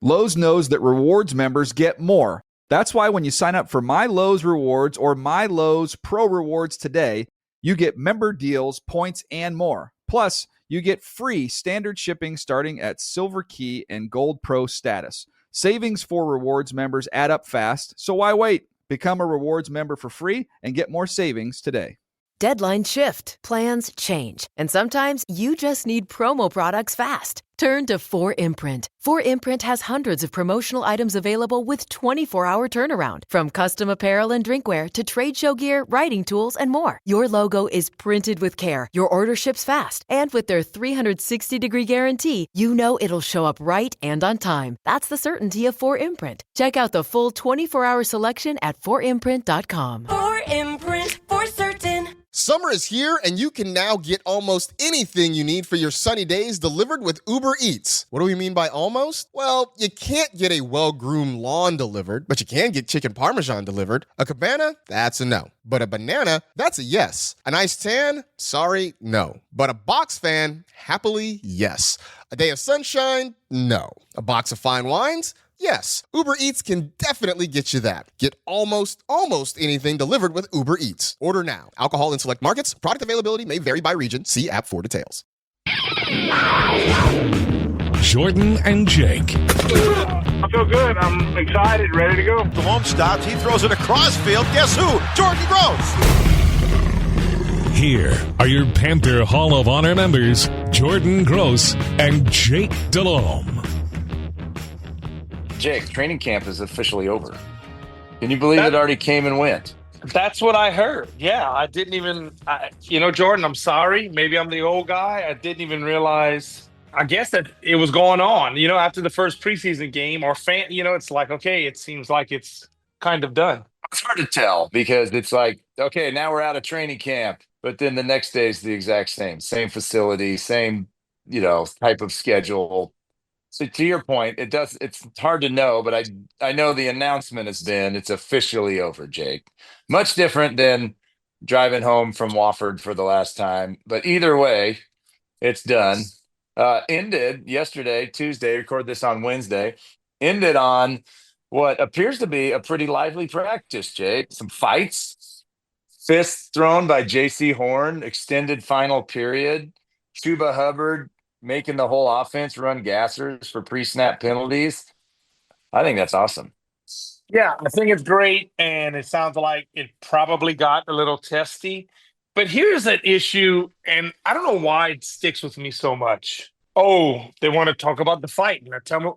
Lowe's knows that rewards members get more. That's why when you sign up for My Lowe's Rewards or My Lowe's Pro Rewards today, you get member deals, points, and more. Plus, you get free standard shipping starting at Silver Key and Gold Pro status. Savings for rewards members add up fast, so why wait? Become a rewards member for free and get more savings today. Deadlines shift, plans change, and sometimes you just need promo products fast. Turn to 4imprint. 4imprint has hundreds of promotional items available with 24-hour turnaround, from custom apparel and drinkware to trade show gear, writing tools, and more. Your logo is printed with care, your order ships fast, and with their 360-degree guarantee, you know it'll show up right and on time. That's the certainty of 4imprint. Check out the full 24-hour selection at 4imprint.com. 4imprint, for certain. Summer is here, and you can now get almost anything you need for your sunny days delivered with Uber Eats. What do we mean by almost? Well, you can't get a well-groomed lawn delivered, but you can get chicken parmesan delivered. A cabana? That's a no. But a banana? That's a yes. A nice tan? Sorry, no. But a box fan? Happily, yes. A day of sunshine? No. A box of fine wines? Yes, Uber Eats can definitely get you that. Get almost anything delivered with Uber Eats. Order now. Alcohol in select markets. Product availability may vary by region. See app for details. Jordan and Jake. I feel good. I'm excited, ready to go. Delhomme stops. He throws it across field. Guess who? Jordan Gross. Here are your Panther Hall of Honor members, Jordan Gross and Jake Delhomme. Jake, training camp is officially over. Can you believe it already came and went? That's what I heard. Yeah, I didn't even, Jordan, I'm sorry. Maybe I'm the old guy. I didn't even realize, I guess, that it was going on, after the first preseason game or it's like, okay, it seems like it's kind of done. It's hard to tell because it's like, okay, now we're out of training camp. But then the next day is the exact same facility, same, type of schedule. So to your point, it's hard to know, but I know the announcement has been it's officially over, Jake. Much different than driving home from Wofford for the last time. But either way, it's done. Ended yesterday, Tuesday, record this on Wednesday, ended on what appears to be a pretty lively practice, Jake. Some fights, fists thrown by J.C. Horn, extended final period, Chuba Hubbard making the whole offense run gassers for pre-snap penalties. I think that's awesome. Yeah, I think it's great, and it sounds like it probably got a little testy. But here's an issue, and I don't know why it sticks with me so much. Oh, they want to talk about the fight. And I tell them,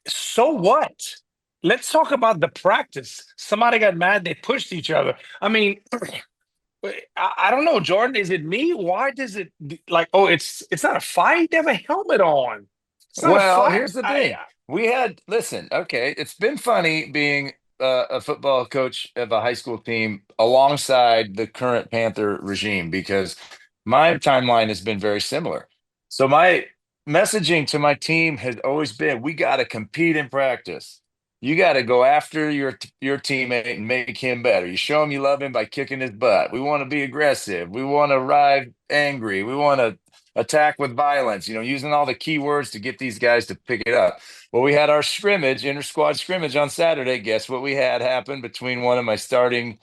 so what? Let's talk about the practice. Somebody got mad. They pushed each other. I mean, I don't know, Jordan. Is it me? Why does it it's not a fight? They have a helmet on. Well, here's the thing. It's been funny being a football coach of a high school team alongside the current Panther regime because my timeline has been very similar. So my messaging to my team has always been, we got to compete in practice. You got to go after your teammate and make him better. You show him you love him by kicking his butt. We want to be aggressive. We want to arrive angry. We want to attack with violence, using all the key words to get these guys to pick it up. Well, we had our inter-squad scrimmage on Saturday. Guess what we had happen between one of my starting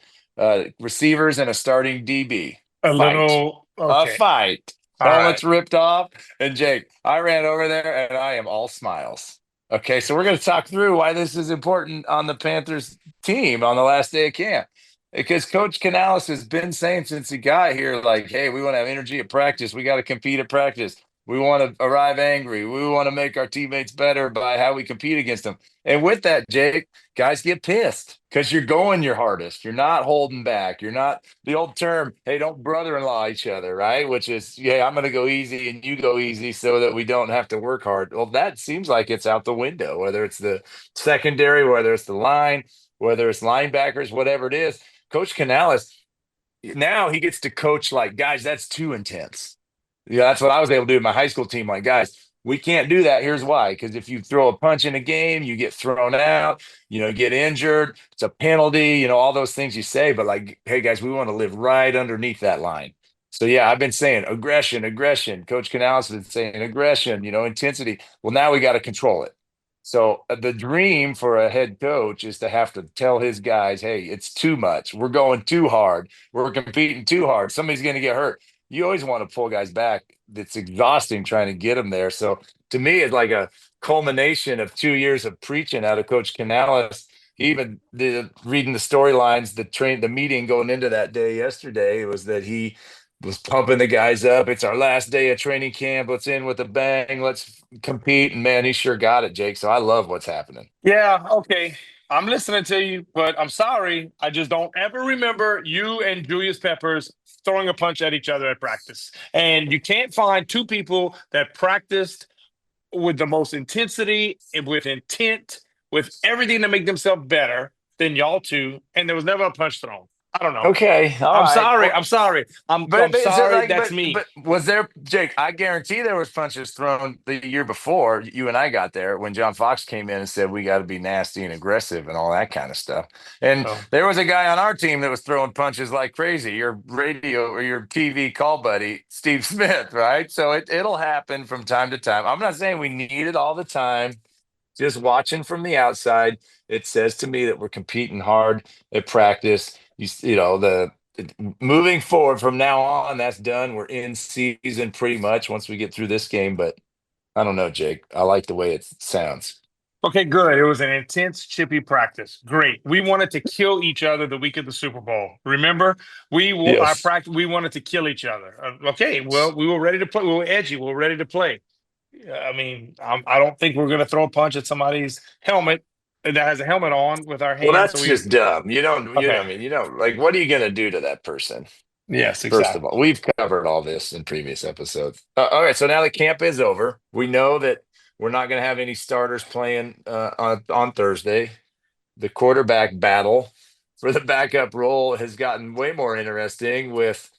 receivers and a starting DB? A fight. Helmets ripped off. And Jake, I ran over there and I am all smiles. Okay, so we're going to talk through why this is important on the Panthers team on the last day of camp. Because Coach Canales has been saying since he got here, like, hey, we want to have energy at practice. We got to compete at practice. We want to arrive angry. We want to make our teammates better by how we compete against them. And with that, Jake, guys get pissed because you're going your hardest. You're not holding back. You're not the old term, hey, don't brother-in-law each other, right? Which is, yeah, I'm going to go easy and you go easy so that we don't have to work hard. Well, that seems like it's out the window, whether it's the secondary, whether it's the line, whether it's linebackers, whatever it is. Coach Canales, now he gets to coach like, guys, that's too intense. Yeah, that's what I was able to do with my high school team. Like, guys, we can't do that. Here's why. Because if you throw a punch in a game, you get thrown out, get injured. It's a penalty, all those things you say. But like, hey, guys, we want to live right underneath that line. So, yeah, I've been saying aggression. Coach Canales has been saying aggression, intensity. Well, now we got to control it. So the dream for a head coach is to have to tell his guys, hey, it's too much. We're going too hard. We're competing too hard. Somebody's going to get hurt. You always want to pull guys back. It's exhausting trying to get them there. So to me, it's like a culmination of 2 years of preaching out of Coach Canales. Even reading the storylines, the meeting going into that day yesterday was that he was pumping the guys up. It's our last day of training camp. Let's in with a bang. Let's compete. And man, he sure got it, Jake. So I love what's happening. Yeah, okay. I'm listening to you, but I'm sorry. I just don't ever remember you and Julius Peppers throwing a punch at each other at practice. And you can't find two people that practiced with the most intensity and with intent, with everything to make themselves better than y'all two. And there was never a punch thrown. I don't know. Okay, all I'm right. sorry. Well, I'm sorry. I'm but is it sorry. like, That's me. but was there, Jake? I guarantee there was punches thrown the year before you and I got there when John Fox came in and said we got to be nasty and aggressive and all that kind of stuff. And Oh. there was a guy on our team that was throwing punches like crazy. Your radio or your TV call buddy, Steve Smith, right? So it'll happen from time to time. I'm not saying we need it all the time. Just watching from the outside, it says to me that we're competing hard at practice. Moving forward from now on, that's done. We're in season pretty much once we get through this game. But I don't know, Jake. I like the way it sounds. Okay, good. It was an intense, chippy practice. Great. We wanted to kill each other the week of the Super Bowl. Remember, our Yes. practice. We wanted to kill each other. Okay, well, we were ready to play. We were edgy. We were ready to play. I mean, I don't think we're going to throw a punch at somebody's helmet that has a helmet on with our Well, hands. that's just dumb. Okay. Like, what are you going to do to that person? Yes, First of exactly. all, we've covered all this in previous episodes. All right, so now the camp is over. We know that we're not going to have any starters playing on Thursday. The quarterback battle for the backup role has gotten way more interesting with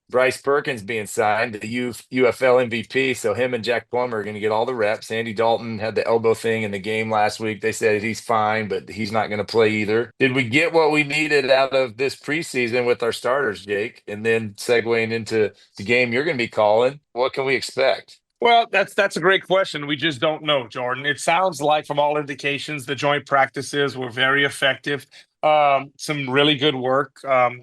Bryce Perkins being signed, the UFL MVP. So him and Jack Plummer are going to get all the reps. Andy Dalton had the elbow thing in the game last week. They said he's fine, but he's not going to play either. Did we get what we needed out of this preseason with our starters, Jake? And then segueing into the game you're going to be calling, what can we expect? Well, that's a great question. We just don't know, Jordan. It sounds like, from all indications, the joint practices were very effective. Some really good work.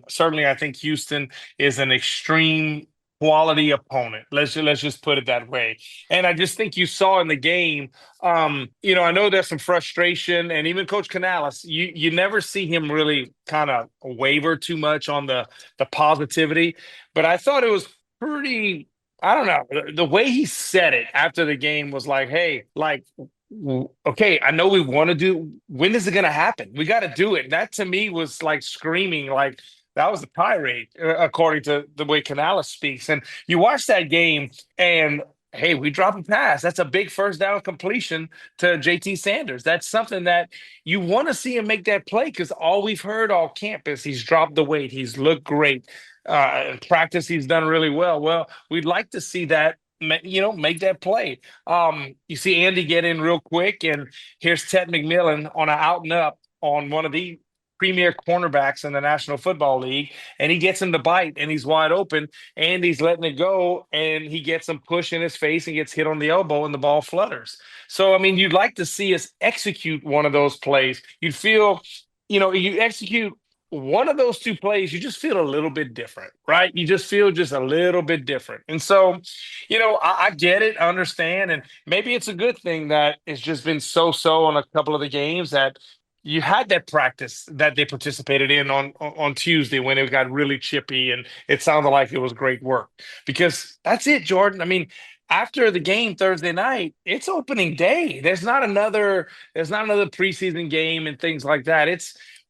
Certainly, I think Houston is an extreme quality opponent. Let's just put it that way. And I just think you saw in the game. I know there's some frustration, and even Coach Canales, you never see him really kind of waver too much on the positivity. But I thought it was pretty. I don't know. The way he said it after the game was like, hey, like, okay, I know we want to do, when is it going to happen? We got to do it. That to me was like screaming, like that was a tirade, according to the way Canales speaks. And you watch that game and, hey, we drop a pass. That's a big first down completion to JT Sanders. That's something that you want to see him make that play, because all we've heard all camp is he's dropped the weight. He's looked great. In practice, he's done really well. Well, we'd like to see that, make that play. You see Andy get in real quick, and here's Ted McMillan on an out and up on one of the premier cornerbacks in the National Football League, and he gets him to bite, and he's wide open. Andy's letting it go, and he gets him push in his face and gets hit on the elbow, and the ball flutters. So, I mean, you'd like to see us execute one of those plays. You'd feel, you execute one of those two plays, you just feel a little bit different, right? You just feel just a little bit different. And so, I get it, I understand. And maybe it's a good thing that it's just been so on a couple of the games, that you had that practice that they participated in on Tuesday when it got really chippy, and it sounded like it was great work. Because that's it, Jordan. I mean, after the game Thursday night, it's opening day. There's not another preseason game and things like that.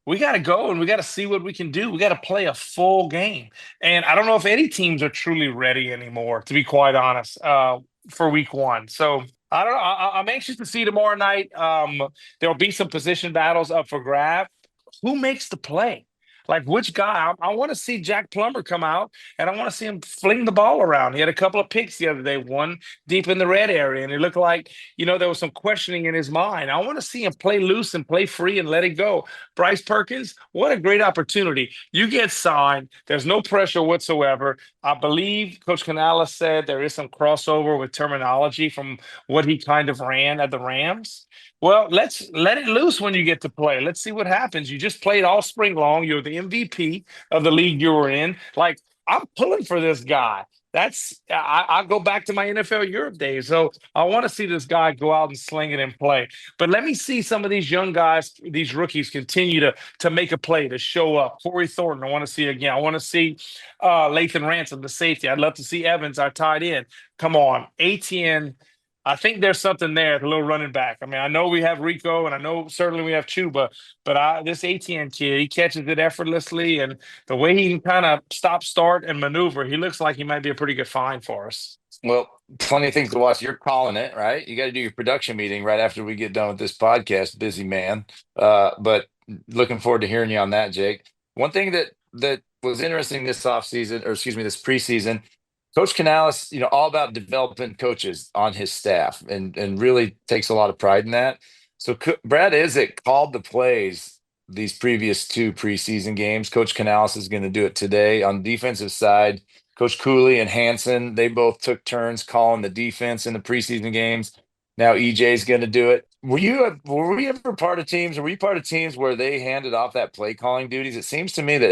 We got to go and we got to see what we can do. We got to play a full game. And I don't know if any teams are truly ready anymore, to be quite honest, for week one. So I don't know. I'm anxious to see tomorrow night. There'll be some position battles up for grab. Who makes the play? Like, which guy? I want to see Jack Plummer come out, and I want to see him fling the ball around. He had a couple of picks the other day, one deep in the red area, and it looked like, there was some questioning in his mind. I want to see him play loose and play free and let it go. Bryce Perkins, what a great opportunity. You get signed. There's no pressure whatsoever. I believe Coach Canales said there is some crossover with terminology from what he kind of ran at the Rams. Well, let's let it loose when you get to play. Let's see what happens. You just played all spring long. You're the MVP of the league you were in. Like, I'm pulling for this guy. I go back to my NFL Europe days. So I want to see this guy go out and sling it and play. But let me see some of these young guys, these rookies, continue to make a play, to show up. Corey Thornton, I want to see again. I want to see Lathan Ransom, the safety. I'd love to see Evans, our tight end. Come on, ATN. I think there's something there, the little running back. I mean, I know we have Rico, and I know certainly we have Chuba, but this ATN kid, he catches it effortlessly, and the way he can kind of stop, start, and maneuver, he looks like he might be a pretty good find for us. Well, plenty of things to watch. You're calling it, right? You got to do your production meeting right after we get done with this podcast. Busy man, but looking forward to hearing you on that, Jake. One thing that was interesting this offseason, or excuse me, this preseason. Coach Canales, all about developing coaches on his staff, and really takes a lot of pride in that. So Brad Isaac called the plays these previous two preseason games. Coach Canales is going to do it today on the defensive side. Coach Cooley and Hanson, they both took turns calling the defense in the preseason games. Now EJ's going to do it. Were you ever part of teams, or were you part of teams where they handed off that play calling duties? It seems to me that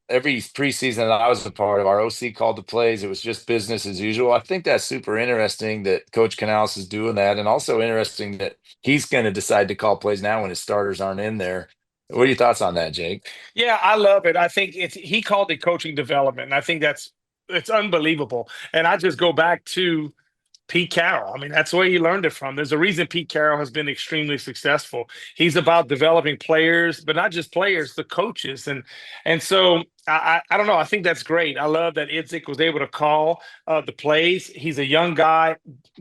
every preseason that I was a part of, our OC called the plays. It was just business as usual. I think that's super interesting that Coach Canales is doing that, and also interesting that he's going to decide to call plays now when his starters aren't in there. What are your thoughts on that, Jake? Yeah, I love it. I think he called it coaching development, and I think it's unbelievable. And I just go back to Pete Carroll. I mean, that's where he learned it from. There's a reason Pete Carroll has been extremely successful. He's about developing players, but not just players, the coaches. And so I don't know. I think that's great. I love that Idzik was able to call the plays. He's a young guy,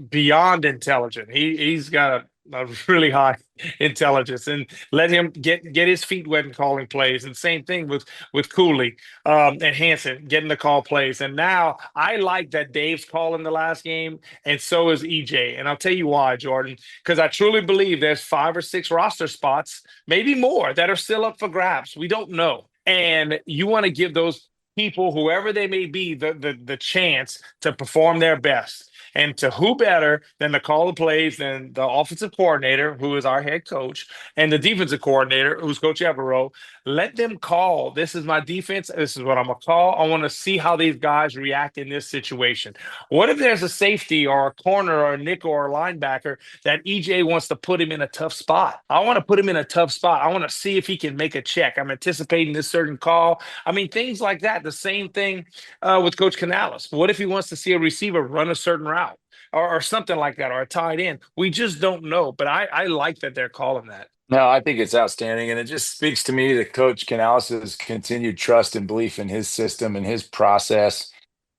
beyond intelligent. He's got a really high intelligence, and let him get his feet wet in calling plays. And same thing with Cooley and Hanson getting the call plays. And now I like that Dave's calling the last game, and so is EJ. And I'll tell you why, Jordan, because I truly believe there's 5 or 6 roster spots, maybe more, that are still up for grabs. We don't know. And you want to give those people, whoever they may be, the chance to perform their best. And to who better than to call the plays than the offensive coordinator, who is our head coach, and the defensive coordinator, who's Coach Evero. Let them call. This is my defense. This is what I'm going to call. I want to see how these guys react in this situation. What if there's a safety or a corner or a nickel or a linebacker that EJ wants to put him in a tough spot? I want to put him in a tough spot. I want to see if he can make a check. I'm anticipating this certain call. I mean, things like that. The same thing with Coach Canales. What if he wants to see a receiver run a certain route? Or something like that, or a tight end? We just don't know. But I like that they're calling that. No, I think it's outstanding. And it just speaks to me that Coach Canales' continued trust and belief in his system and his process.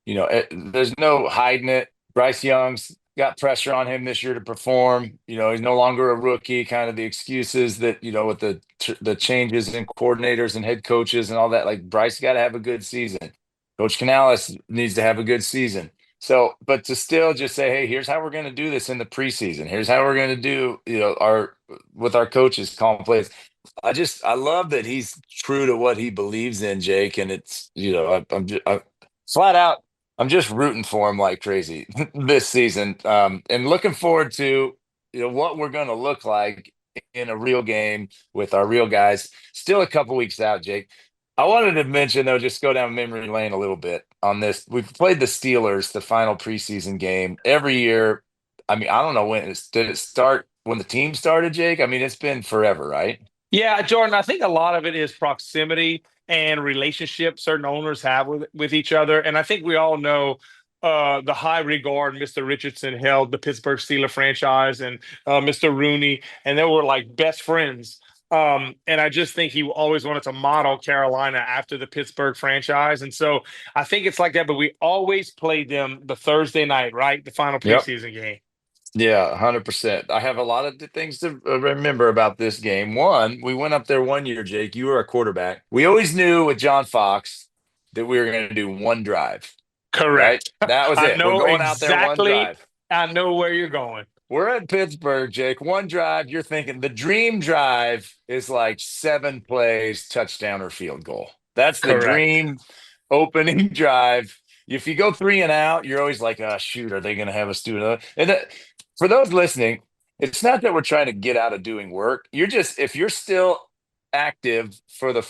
There's no hiding it. Bryce Young's got pressure on him this year to perform. He's no longer a rookie, kind of the excuses that, with the changes in coordinators and head coaches and all that. Like, Bryce got to have a good season. Coach Canales needs to have a good season. So, but to still just say, hey, here's how we're going to do this in the preseason. Here's how we're going to do, with our coaches calling plays. I love that he's true to what he believes in, Jake. And it's, I'm flat out, I'm just rooting for him like crazy this season. And looking forward to, what we're going to look like in a real game with our real guys. Still a couple weeks out, Jake. I wanted to mention, though, just go down memory lane a little bit on this. We've played the Steelers, the final preseason game, every year. I mean, I don't know did it start when the team started, Jake? I mean, it's been forever, right? Yeah, Jordan, I think a lot of it is proximity and relationship certain owners have with each other. And I think we all know the high regard Mr. Richardson held the Pittsburgh Steelers franchise, and Mr. Rooney, and they were like best friends. And I just think he always wanted to model Carolina after the Pittsburgh franchise. And so I think it's like that, but we always played them the Thursday night, right? The final preseason game. Yeah, 100%. I have a lot of things to remember about this game. One, we went up there one year, Jake. You were a quarterback. We always knew with John Fox that we were going to do one drive. Correct. Right? That was it. I know we're going exactly, out there one drive. I know where you're going. We're at Pittsburgh, Jake. One drive. You're thinking the dream drive is like 7 plays, touchdown or field goal. That's the dream opening drive. If you go 3 and out, you're always like, oh, shoot, are they going to have us do another? And for those listening, It's not that we're trying to get out of doing work. You're just, if you're still active for the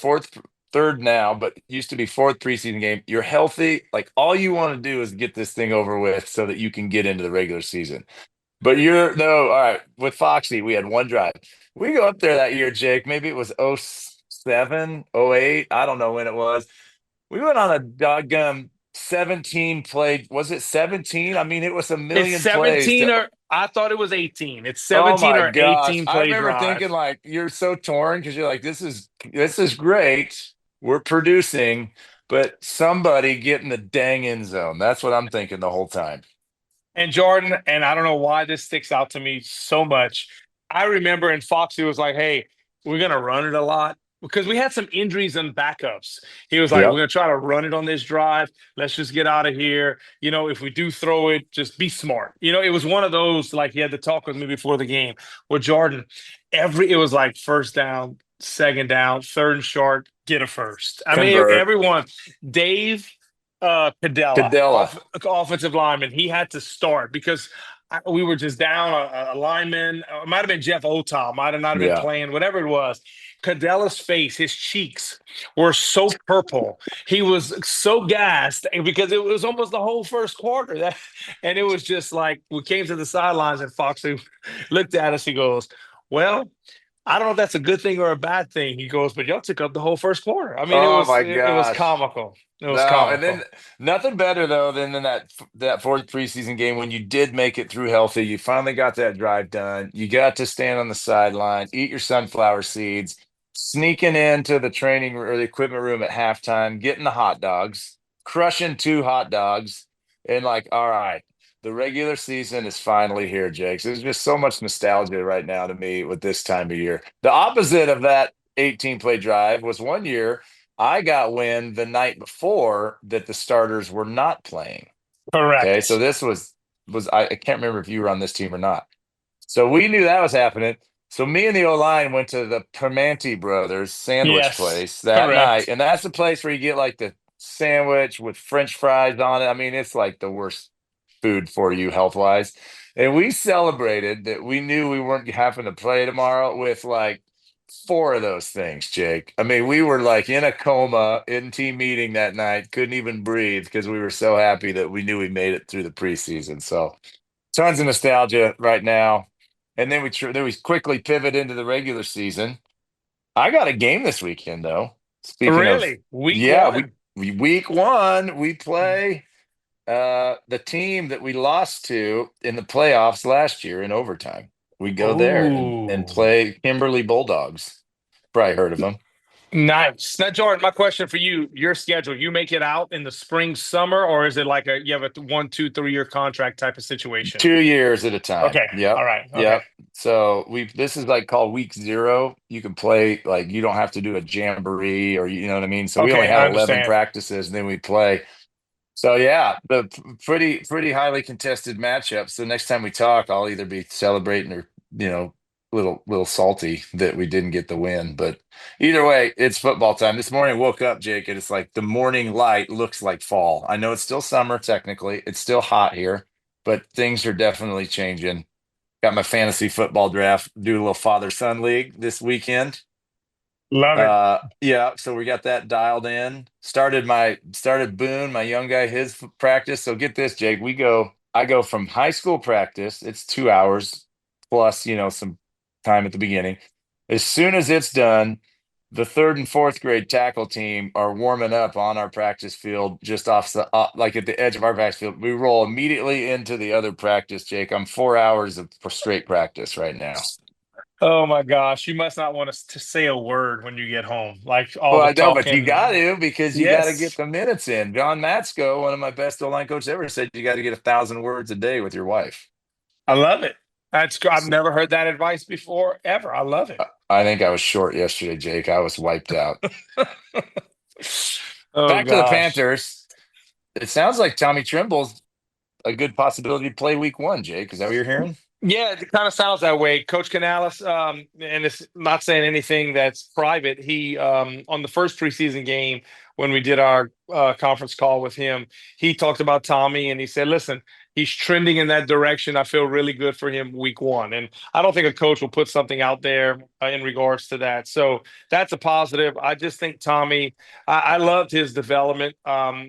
third now, but used to be fourth preseason game, you're healthy. Like all you want to do is get this thing over with so that you can get into the regular season. But you're no, all right. With Foxy, we had one drive. We go up there that year, Jake. Maybe it was 07, 08. I don't know when it was. We went on a doggone 17 play. Was it 17? I mean, it was a It's million plays 17 to. or I thought it was 18. It's Oh 17 my or gosh. 18 I play remember drive. thinking like you're so torn because you're like, this is great. We're producing, but somebody get in the dang end zone. That's what I'm thinking the whole time. And Jordan, and I don't know why this sticks out to me so much. I remember in Foxy was like, hey, we're going to run it a lot because we had some injuries and backups. He was like, we're Yep. going to try to run it on this drive. Let's just get out of here. If we do throw it, just be smart. It was one of those, like he had to talk with me before the game with Jordan. It was like first down, second down, third and short, get a first. I mean, Convert. everyone, Dave Cadella, Cadella. offensive lineman, he had to start because we were just down a lineman. It might have been Jeff Otal, might have not have been Yeah. playing, whatever it was. Cadella's face, his cheeks were so purple. He was so gassed because it was almost the whole first quarter. And it was just like we came to the sidelines and Foxy looked at us. He goes, well, I don't know if that's a good thing or a bad thing. He goes, but y'all took up the whole first quarter. I mean, Oh my it was gosh. comical. It was No, and comical. then nothing better though than in that fourth preseason game when you did make it through healthy. You finally got that drive done. You got to stand on the sideline, eat your sunflower seeds, sneaking into the training or the equipment room at halftime, getting the hot dogs, crushing two hot dogs, and like, all right, the regular season is finally here, Jake. So there's just so much nostalgia right now to me with this time of year. The opposite of that 18 play drive was one year. I got wind the night before that the starters were not playing. Okay, so Correct. this was I can't remember if you were on this team or not. So we knew that was happening. So me and the O line went to the Permanente Brothers sandwich Yes. place that night, Correct. and that's the place where you get like the sandwich with French fries on it. I mean, it's like the worst food for you health wise. And we celebrated that we knew we weren't having to play tomorrow with like four of those things, Jake. I mean, we were like in a coma in team meeting that night, couldn't even breathe because we were so happy that we knew we made it through the preseason. So tons of nostalgia right now. And then we quickly pivot into the regular season. I got a game this weekend though. Speaking of, Really? Week yeah, one? we week one we play the team that we lost to in the playoffs last year in overtime. We go there and Oh, play Kimberly Bulldogs. Probably heard of them. nice. Now, Jordan, my question for you, your schedule, you make it out in the spring, summer, or is it like you have a 1, 2, 3 year contract type of situation? 2 years at a time. Okay. Yep. All right. Okay. Yep. So this is like called week 0. You can play like you don't have to do a jamboree or you know what I mean. So we only Okay. had I 11 understand. practices and then we play. So yeah, the pretty highly contested matchup. So next time we talk, I'll either be celebrating or little salty that we didn't get the win. But either way, it's football time. This morning I woke up, Jake, and it's like the morning light looks like fall. I know it's still summer technically. It's still hot here, but things are definitely changing. Got my fantasy football draft, do a little father son league this weekend. Love it. Yeah, so we got that dialed in. Started Boone, my young guy, his practice. So get this, Jake. I go from high school practice, it's 2 hours plus, some time at the beginning. As soon as it's done, the third and fourth grade tackle team are warming up on our practice field, just like at the edge of our practice field. We roll immediately into the other practice, Jake. I'm 4 hours of straight practice right now. Oh my gosh. You must not want us to say a word when you get home. Like all Well, the I know, but you got talking. to because you got to get Yes. the minutes in. John Matsko, one of my best O-line coaches ever, said you got to get 1,000 words a day with your wife. I love it. I've never heard that advice before, ever. I love it. I think I was short yesterday, Jake. I was wiped out. Oh Back to the gosh. Panthers. It sounds like Tommy Trimble's a good possibility to play week 1, Jake. Is that what you're hearing? Yeah, it kind of sounds that way. Coach Canales, and it's not saying anything that's private. He on the first preseason game when we did our conference call with him, he talked about Tommy and he said, "Listen, He's trending in that direction. I feel really good for him week one. And I don't think a coach will put something out there in regards to that. So that's a positive. I just think Tommy, I loved his development.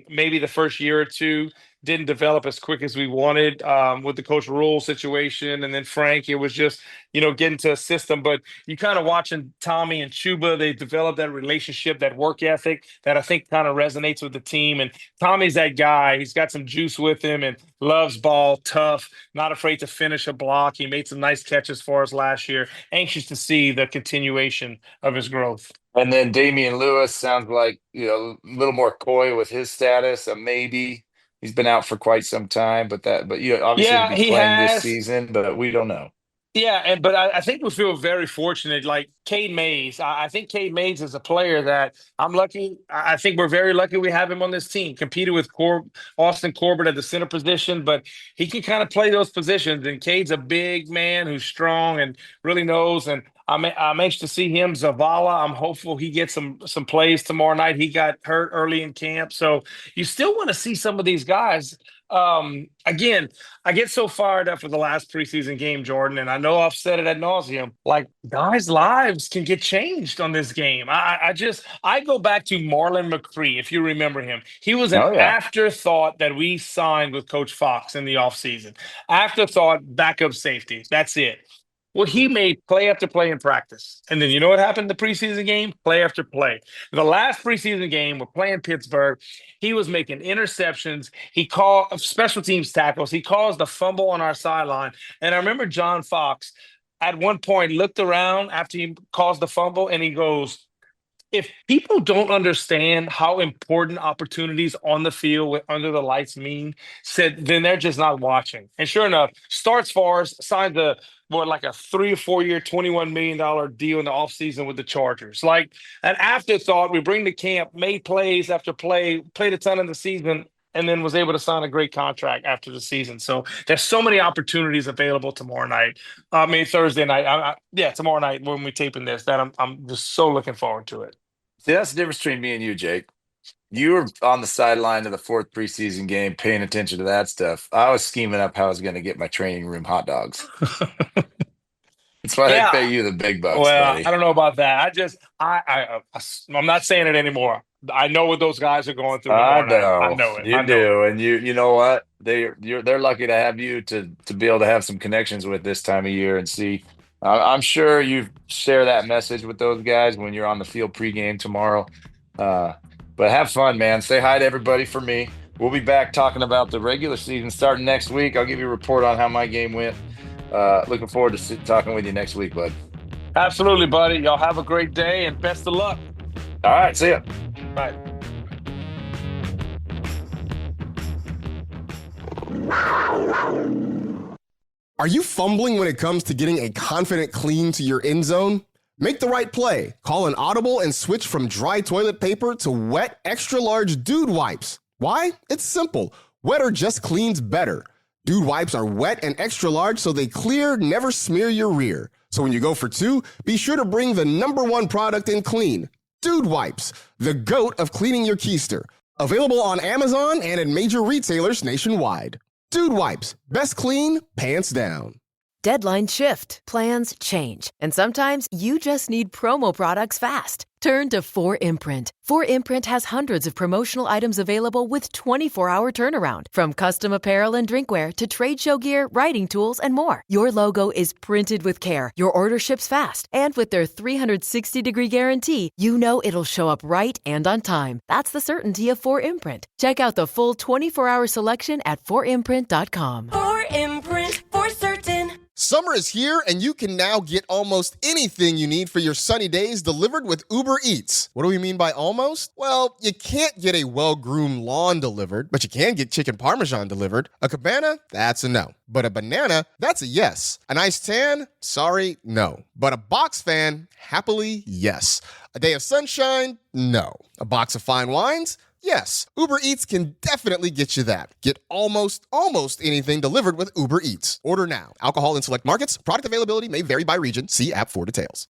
Maybe the first year or two didn't develop as quick as we wanted with the coach rule situation. And then Frank, it was just, getting to a system. But you kind of watching Tommy and Chuba, they developed that relationship, that work ethic that I think kind of resonates with the team. And Tommy's that guy. He's got some juice with him and loves ball, tough, not afraid to finish a block. He made some nice catches for us last year. Anxious to see the continuation of his growth. And then Damian Lewis sounds like, a little more coy with his status, maybe. He's been out for quite some time, but obviously Yeah, to be he playing this has. season, but we don't know. Yeah, but I think we feel very fortunate. Like Cade Mays, I think Cade Mays is a player that I'm lucky. I think we're very lucky we have him on this team. Competed with Austin Corbett at the center position, but he can kind of play those positions. And Cade's a big man who's strong and really knows. And I'm anxious to see him. Zavala, I'm hopeful he gets some plays tomorrow night. He got hurt early in camp, so you still want to see some of these guys. Again, I get so fired up for the last preseason game, Jordan, and I know I've said it ad nauseum. Like, guys' lives can get changed on this game. I go back to Marlon McCree, if you remember him. He was an afterthought that we signed with Coach Fox in the offseason. Afterthought, backup safety. That's it. Well, he made play after play in practice. And then you know what happened in the preseason game? Play after play. The last preseason game, we're playing Pittsburgh. He was making interceptions. He called special teams tackles. He caused the fumble on our sideline. And I remember John Fox at one point looked around after he caused the fumble and he goes, if people don't understand how important opportunities on the field with under the lights mean, then they're just not watching. And sure enough, starts Forrest, signed like a 3 or 4 year, $21 million deal in the offseason with the Chargers. Like an afterthought, we bring to camp, made plays after play, played a ton in the season, and then was able to sign a great contract after the season. So there's so many opportunities available tomorrow night. Thursday night. Tomorrow night when we're taping this, that I'm just so looking forward to it. See, that's the difference between me and you, Jake. You were on the sideline of the 4th preseason game, paying attention to that stuff. I was scheming up how I was going to get my training room hot dogs. That's why they pay you the big bucks, well, buddy. I don't know about that. I'm not saying it anymore. I know what those guys are going through. I know. I know it. You do, and you know what? They're lucky to have you to be able to have some connections with this time of year and see. I'm sure you share that message with those guys when you're on the field pregame tomorrow. But have fun, man. Say hi to everybody for me. We'll be back talking about the regular season starting next week. I'll give you a report on how my game went. Looking forward to talking with you next week, bud. Absolutely, buddy. Y'all have a great day and best of luck. All right, see ya. Bye. Are you fumbling when it comes to getting a confident clean to your end zone? Make the right play. Call an audible and switch from dry toilet paper to wet, extra-large Dude Wipes. Why? It's simple. Wetter just cleans better. Dude Wipes are wet and extra large so they clear, never smear your rear. So when you go for 2, be sure to bring the #1 product in clean. Dude Wipes, the GOAT of cleaning your keister. Available on Amazon and in major retailers nationwide. Dude Wipes, best clean, pants down. Deadlines shift, plans change, and sometimes you just need promo products fast. Turn to 4imprint. 4imprint has hundreds of promotional items available with 24-hour turnaround, from custom apparel and drinkware to trade show gear, writing tools, and more. Your logo is printed with care, your order ships fast, and with their 360-degree guarantee, you know it'll show up right and on time. That's the certainty of 4imprint. Check out the full 24-hour selection at 4imprint.com. 4imprint, for certain. Summer is here, and you can now get almost anything you need for your sunny days delivered with Uber Eats. What do we mean by almost? Well, you can't get a well-groomed lawn delivered, but you can get chicken parmesan delivered. A cabana? That's a no. But a banana? That's a yes. A nice tan? Sorry, no. But a box fan? Happily, yes. A day of sunshine? No. A box of fine wines? Yes, Uber Eats can definitely get you that. Get almost anything delivered with Uber Eats. Order now. Alcohol in select markets. Product availability may vary by region. See app for details.